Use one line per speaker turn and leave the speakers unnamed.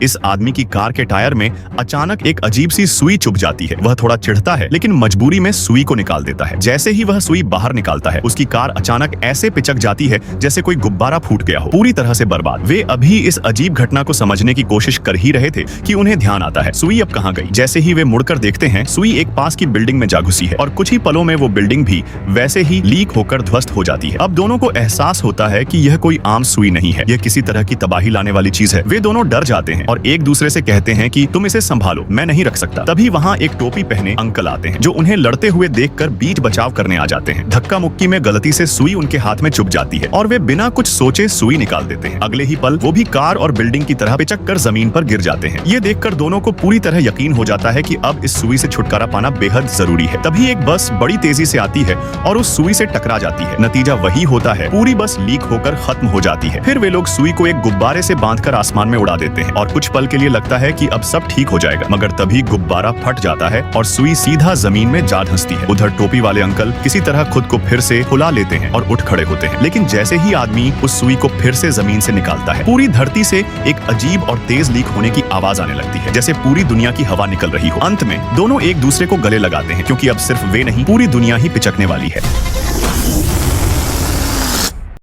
इस आदमी की कार के टायर में अचानक एक अजीब सी सुई चुभ जाती है। वह थोड़ा चिढ़ता है लेकिन मजबूरी में सुई को निकाल देता है। जैसे ही वह सुई बाहर निकालता है उसकी कार अचानक ऐसे पिचक जाती है जैसे कोई गुब्बारा फूट गया हो, पूरी तरह से बर्बाद। वे अभी इस अजीब घटना को समझने की कोशिश कर ही रहे थे कि उन्हें ध्यान आता है सुई अब कहाँ गई। जैसे ही वे मुड़कर देखते हैं सुई एक पास की बिल्डिंग में जा घुसी है और कुछ ही पलों में वो बिल्डिंग भी वैसे ही लीक होकर ध्वस्त हो जाती है। अब दोनों को एहसास होता है कि यह कोई आम सुई नहीं है, यह किसी तरह की तबाही लाने वाली चीज है। वे दोनों डर जाते हैं और एक दूसरे से कहते हैं कि तुम इसे संभालो, मैं नहीं रख सकता। तभी वहाँ एक टोपी पहने अंकल आते हैं जो उन्हें लड़ते हुए देखकर बीच बचाव करने आ जाते हैं। धक्का मुक्की में गलती से सुई उनके हाथ में चुभ जाती है और वे बिना कुछ सोचे सुई निकाल देते हैं। अगले ही पल वो भी कार और बिल्डिंग की तरह पिचक कर जमीन पर गिर जाते हैं। ये देखकर दोनों को पूरी तरह यकीन हो जाता है कि अब इस सुई से छुटकारा पाना बेहद जरूरी है। तभी एक बस बड़ी तेजी से आती है और उस सुई से टकरा जाती है। नतीजा वही होता है, पूरी बस लीक होकर खत्म हो जाती है। फिर वे लोग सुई को एक गुब्बारे से बांधकर आसमान में उड़ा देते हैं और कुछ पल के लिए लगता है कि अब सब ठीक हो जाएगा, मगर तभी गुब्बारा फट जाता है और सुई सीधा जमीन में जा धंसती है। उधर टोपी वाले अंकल किसी तरह खुद को फिर से फुला लेते हैं और उठ खड़े होते हैं, लेकिन जैसे ही आदमी उस सुई को फिर से जमीन से निकालता है पूरी धरती से एक अजीब और तेज लीक होने की आवाज आने लगती है, जैसे पूरी दुनिया की हवा निकल रही हो। अंत में दोनों एक दूसरे को गले लगाते हैं क्योंकि अब सिर्फ वे नहीं पूरी दुनिया ही पिचकने वाली है।